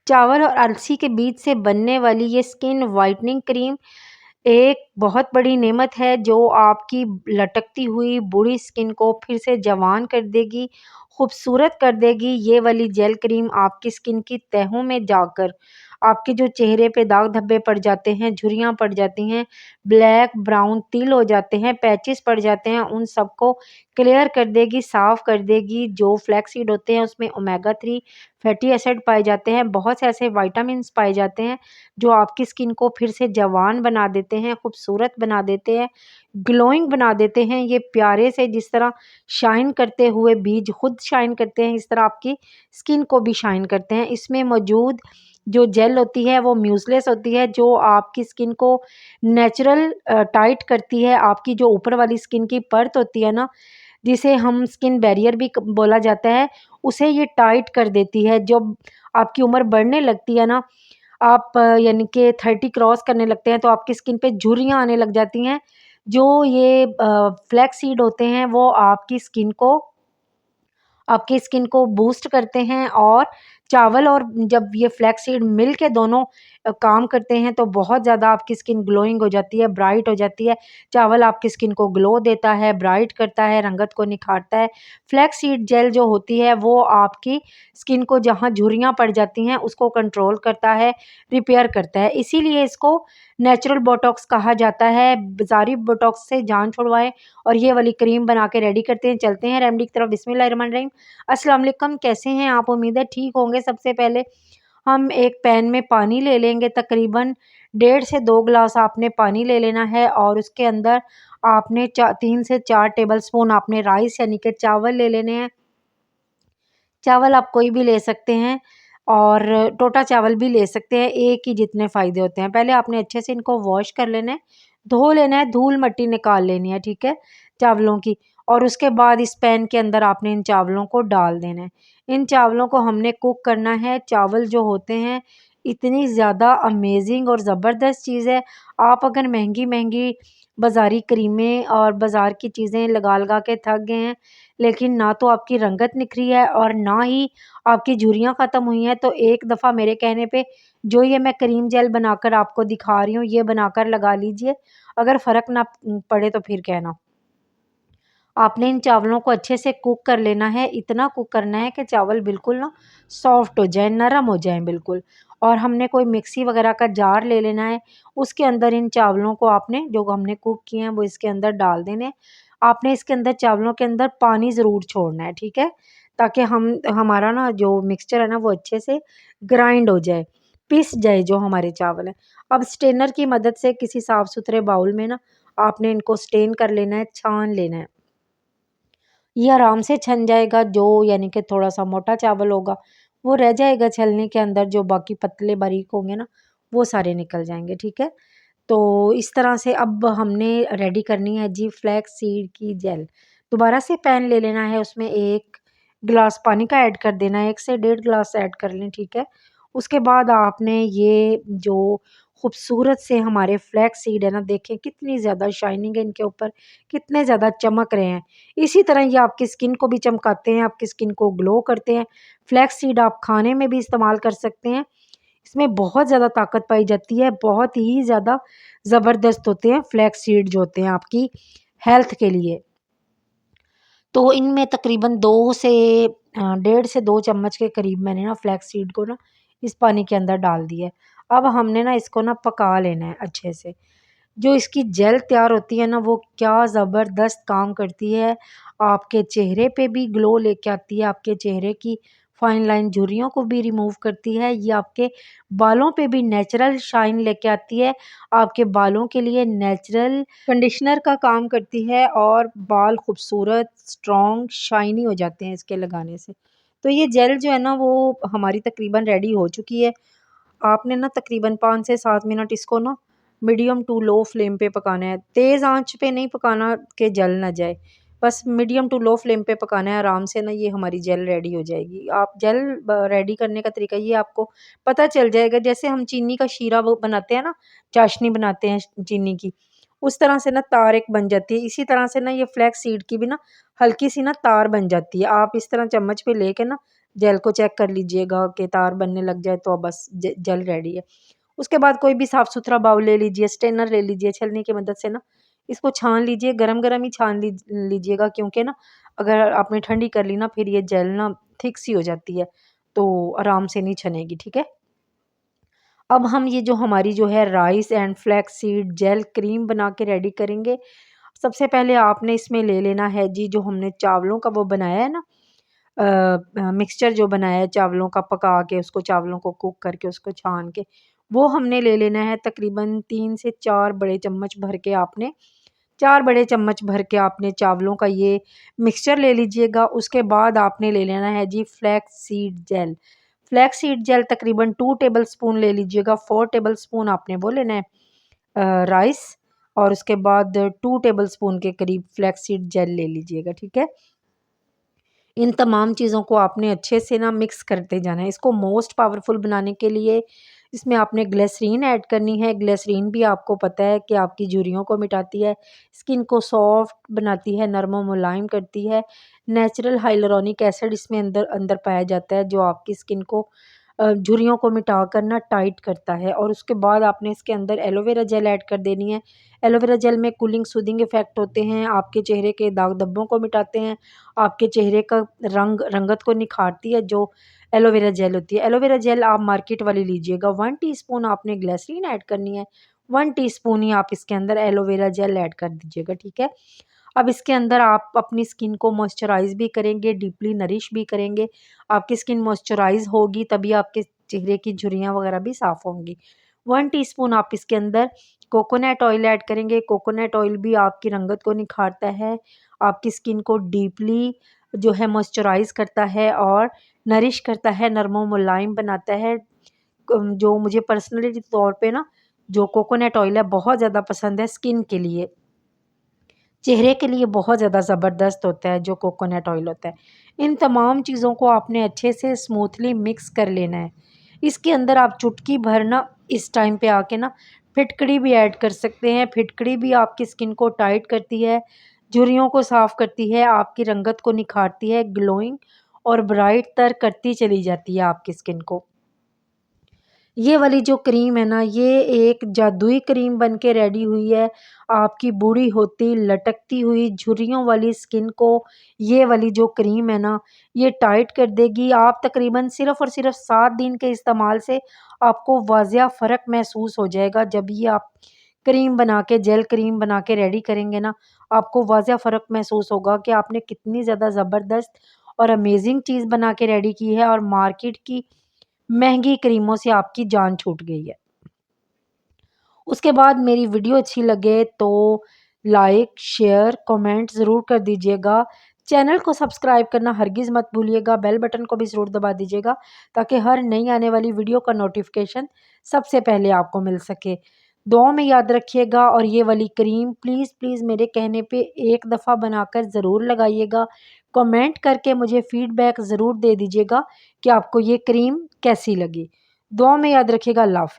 चावल और अलसी के बीज से बनने वाली ये स्किन वाइटनिंग क्रीम एक बहुत बड़ी नेमत है जो आपकी लटकती हुई बूढ़ी स्किन को फिर से जवान कर देगी, खूबसूरत कर देगी। ये वाली जेल क्रीम आपकी स्किन की तहों में जाकर आपके जो चेहरे पे दाग धब्बे पड़ जाते हैं, झुर्रियाँ पड़ जाती हैं, ब्लैक ब्राउन तिल हो जाते हैं, पैचेस पड़ जाते हैं, उन सबको क्लियर कर देगी, साफ़ कर देगी। जो फ्लैक्स सीड होते हैं उसमें ओमेगा 3 फैटी एसिड पाए जाते हैं, बहुत से ऐसे विटामिन्स पाए जाते हैं जो आपकी स्किन को फिर से जवान बना देते हैं, खूबसूरत बना देते हैं, ग्लोइंग बना देते हैं। ये प्यारे से जिस तरह शाइन करते हुए बीज खुद शाइन करते हैं, इस तरह आपकी स्किन को भी शाइन करते हैं। इसमें मौजूद जो जेल होती है वो म्यूसलेस होती है, जो आपकी स्किन को नेचुरल टाइट करती है। आपकी जो ऊपर वाली स्किन की परत होती है ना, जिसे हम स्किन बैरियर भी बोला जाता है, उसे ये टाइट कर देती है। जब आपकी उम्र बढ़ने लगती है ना, आप यानी कि 30 क्रॉस करने लगते हैं, तो आपकी स्किन पे झुर्रियाँ आने लग जाती हैं। जो ये फ्लैक्स सीड होते हैं वो आपकी स्किन को बूस्ट करते हैं, और चावल और जब ये फ्लैक्स सीड मिल के दोनों काम करते हैं तो बहुत ज़्यादा आपकी स्किन ग्लोइंग हो जाती है, ब्राइट हो जाती है। चावल आपकी स्किन को ग्लो देता है, ब्राइट करता है, रंगत को निखारता है। फ्लैक्स सीड जेल जो होती है वो आपकी स्किन को जहाँ झुर्रियाँ पड़ जाती हैं उसको कंट्रोल करता है, रिपेयर करता है। इसीलिए इसको नेचुरल बोटॉक्स कहा जाता है। बाज़ारी बोटॉक्स से जान छुड़वाएँ और ये वाली क्रीम बना के रेडी करते हैं। चलते हैं रेमेडी की तरफ। बिस्मिल्लाहिर्रहमानिर्रहीम। अस्सलाम वालेकुम, कैसे हैं आप? उम्मीद है ठीक होंगे। सबसे पहले हम एक पैन में पानी ले लेंगे, तकरीबन 1.5 से 2 गिलास आपने पानी ले लेना है, और उसके अंदर आपने 3 से 4 टेबल स्पून आपने राइस यानी कि चावल ले लेने हैं। चावल आप कोई भी ले सकते हैं और टोटा चावल भी ले सकते हैं, एक ही जितने फ़ायदे होते हैं। पहले आपने अच्छे से इनको वॉश कर लेना है, धो लेना है, धूल-मट्टी निकाल लेनी है, ठीक है, चावलों की। और उसके बाद इस पैन के अंदर आपने इन चावलों को डाल देना है। इन चावलों को हमने कुक करना है। चावल जो होते हैं इतनी ज़्यादा अमेज़िंग और ज़बरदस्त चीज़ है। आप अगर महँगी-महँगी बाज़ारी क्रीमें और बाज़ार की चीज़ें लगा-लगा के थक गए हैं, लेकिन ना तो आपकी रंगत निखरी है और ना ही आपकी झुर्रियाँ ख़त्म हुई हैं, तो एक दफ़ा मेरे कहने पे जो ये मैं क्रीम जेल बनाकर आपको दिखा रही हूँ, ये बनाकर लगा लीजिए। अगर फ़र्क ना पड़े तो फिर कहना। आपने इन चावलों को अच्छे से कुक कर लेना है, इतना कुक करना है कि चावल बिल्कुल ना सॉफ्ट हो जाएँ, नरम हो जाएँ बिल्कुल। और हमने कोई मिक्सी वग़ैरह का जार ले लेना है, उसके अंदर इन चावलों को आपने जो हमने कुक किए हैं वो इसके अंदर डाल देने हैं। आपने इसके अंदर चावलों के अंदर पानी ज़रूर छोड़ना है, ठीक है? ताकि हमारा ना जो मिक्सचर है ना वो अच्छे से ग्राइंड हो जाए, पिस जाए जो हमारे चावल हैं। अब स्ट्रेनर की मदद से किसी साफ़-सुथरे बाउल में ना आपने इनको स्ट्रेन कर लेना है, छान लेना है। ये आराम से छन जाएगा। जो यानी कि थोड़ा-सा मोटा चावल होगा, वो रह जाएगा छलने के अंदर, जो बाकी पतले बारीक होंगे ना, वो सारे निकल जाएँगे, ठीक है? तो इस तरह से अब हमने रेडी करनी है जी फ्लैक्स सीड की जेल। दोबारा से पैन ले लेना है, उसमें 1 गिलास पानी का ऐड कर देना है, 1 से डेढ़ गिलास ऐड कर लें, ठीक है? उसके बाद आपने ये जो खूबसूरत से हमारे फ्लैक्स सीड है ना, देखें कितनी ज़्यादा शाइनिंग है इनके ऊपर, कितने ज़्यादा चमक रहे हैं। इसी तरह ये आपकी स्किन को भी चमकाते हैं, आपकी स्किन को ग्लो करते हैं। फ्लैक्स सीड आप खाने में भी इस्तेमाल कर सकते हैं। इसमें बहुत ज़्यादा ताकत पाई जाती है, बहुत ही ज़्यादा ज़बरदस्त होते हैं फ्लैक्स सीड जो होते हैं आपकी हेल्थ के लिए। तो इनमें तकरीबन 2 से 1.5 से 2 चम्मच के करीब मैंने ना फ्लैक्स सीड को ना इस पानी के अंदर डाल दिया है। अब हमने ना इसको ना पका लेना है अच्छे से। जो इसकी जेल तैयार होती है ना, वो क्या ज़बरदस्त काम करती है। आपके चेहरे पे भी ग्लो लेके आती है, आपके चेहरे की फाइन लाइन झुर्रियों को भी रिमूव करती है। ये आपके बालों पे भी नेचुरल शाइन लेके आती है। आपके बालों के लिए नेचुरल कंडीशनर का काम करती है, और बाल खूबसूरत, स्ट्रॉन्ग, शाइनी हो जाते हैं इसके लगाने से। तो ये जेल जो है ना वो हमारी तकरीबन रेडी हो चुकी है। आपने ना तकरीबन 5 से 7 मिनट इसको ना मीडियम टू लो फ्लेम पे पकाना है। तेज़ आँच पे नहीं पकाना कि जल ना जाए। बस मीडियम टू लो फ्लेम पे पकाना है, आराम से ना ये हमारी जेल रेडी हो जाएगी। आप जेल रेडी करने का तरीका ये आपको पता चल जाएगा, जैसे हम चीनी का शीरा वो बनाते हैं ना, चाशनी बनाते हैं चीनी की, उस तरह से ना तार एक बन जाती है। इसी तरह से ना ये फ्लैक्स सीड की भी ना हल्की सी ना तार बन जाती है। आप इस तरह चम्मच पे लेके ना जेल को चेक कर लीजिएगा कि तार बनने लग जाए तो बस जेल रेडी है। उसके बाद कोई भी साफ़ सुथरा बाउल ले लीजिए, स्ट्रेनर ले लीजिए, छलनी की मदद से ना इसको छान लीजिए, गरम-गरम ही छान लीजिएगा, क्योंकि ना अगर आपने ठंडी कर ली ना फिर ये जेल ना थिक सी हो जाती है, तो आराम से नहीं छनेगी, ठीक है। अब हम ये जो हमारी जो है rice and flex seed gel cream बना के रेडी करेंगे। सबसे पहले आपने इसमें ले लेना है जी, जो हमने चावलों का वो बनाया है ना, मिक्सचर जो बनाया है चावलों का, पका के उसको, चावलों को कुक करके उसको छान के, वो हमने ले लेना है। तकरीबन 3 से 4 बड़े चम्मच भर के आपने 4 बड़े चम्मच भर के आपने चावलों का ये मिक्सचर ले लीजिएगा। उसके बाद आपने ले लेना है जी flax seed gel. Flax seed gel तकरीबन 2 टेबल स्पून ले लीजिएगा। 4 टेबल स्पून आपने वो लेना है राइस, और उसके बाद 2 टेबल स्पून के करीब फ्लैक्स सीड जेल ले लीजिएगा, ठीक है। इन तमाम चीज़ों को आपने अच्छे से ना मिक्स करते जाना है। इसको मोस्ट पावरफुल बनाने के लिए इसमें आपने ग्लिसरीन ऐड करनी है। ग्लिसरीन भी आपको पता है कि आपकी झुर्रियों को मिटाती है, स्किन को सॉफ्ट बनाती है, नरम और मुलायम करती है। नेचुरल हाइलुरोनिक एसिड इसमें अंदर अंदर पाया जाता है, जो आपकी स्किन को झुर्रियों को मिटाकर ना टाइट करता है। और उसके बाद आपने इसके अंदर एलोवेरा जेल ऐड कर देनी है। एलोवेरा जेल में कूलिंग सूदिंग इफ़ेक्ट होते हैं, आपके चेहरे के दाग धब्बों को मिटाते हैं, आपके चेहरे का रंगत को निखारती है जो एलोवेरा जेल होती है। एलोवेरा जेल आप मार्केट वाली लीजिएगा। 1 टीस्पून आपने ग्लिसरीन ऐड करनी है, 1 टीस्पून ही आप इसके अंदर एलोवेरा जेल ऐड कर दीजिएगा, ठीक है। अब इसके अंदर आप अपनी स्किन को मॉइस्चराइज़ भी करेंगे, डीपली नरिश भी करेंगे। आपकी स्किन मॉइस्चराइज़ होगी तभी आपके चेहरे की झुर्रियाँ वगैरह भी साफ़ होंगी। 1 टीस्पून आप इसके अंदर कोकोनट ऑयल ऐड करेंगे। कोकोनट ऑयल भी आपकी रंगत को निखारता है, आपकी स्किन को डीपली जो है मॉइस्चराइज़ करता है और नरिश करता है, नरम और मुलायम बनाता है। जो मुझे पर्सनली तौर पे ना जो कोकोनट ऑयल है बहुत ज़्यादा पसंद है स्किन के लिए। चेहरे के लिए बहुत ज़्यादा ज़बरदस्त होता है जो कोकोनट ऑयल होता है। इन तमाम चीज़ों को आपने अच्छे से स्मूथली मिक्स कर लेना है। इसके अंदर आप चुटकी भर ना इस टाइम पे आके ना फिटकड़ी भी ऐड कर सकते हैं। फिटकड़ी भी आपकी स्किन को टाइट करती है, झुर्रियों को साफ़ करती है, आपकी रंगत को निखारती है, ग्लोइंग और ब्राइट तर करती चली जाती है आपकी स्किन को। ये वाली जो क्रीम है ना, ये एक जादुई क्रीम बन के रेडी हुई है। आपकी बूढ़ी होती, लटकती हुई झुर्रियों वाली स्किन को ये वाली जो क्रीम है ना, ये टाइट कर देगी। आप तकरीबन सिर्फ़ और सिर्फ़ 7 दिन के इस्तेमाल से आपको वाज़िया फ़र्क महसूस हो जाएगा। जब ये आप क्रीम बना के, जेल क्रीम बना के रेडी करेंगे ना, आपको वाज़िया फ़र्क महसूस होगा कि आपने कितनी ज़्यादा ज़बरदस्त और अमेज़िंग चीज़ बना के रेडी की है और मार्केट की महँगी क्रीमों से आपकी जान छूट गई है। उसके बाद मेरी वीडियो अच्छी लगे तो लाइक, शेयर, कमेंट ज़रूर कर दीजिएगा। चैनल को सब्सक्राइब करना हरगिज़ मत भूलिएगा। बेल बटन को भी ज़रूर दबा दीजिएगा ताकि हर नई आने वाली वीडियो का नोटिफ़िकेशन सबसे पहले आपको मिल सके। दुआ में याद रखिएगा और ये वाली क्रीम प्लीज़, प्लीज़ मेरे कहने पे एक दफ़ा बनाकर ज़रूर लगाइएगा। कमेंट करके मुझे फ़ीडबैक ज़रूर दे दीजिएगा कि आपको ये क्रीम कैसी लगी। दुआ में याद रखिएगा। अल्लाह हाफ़िज़।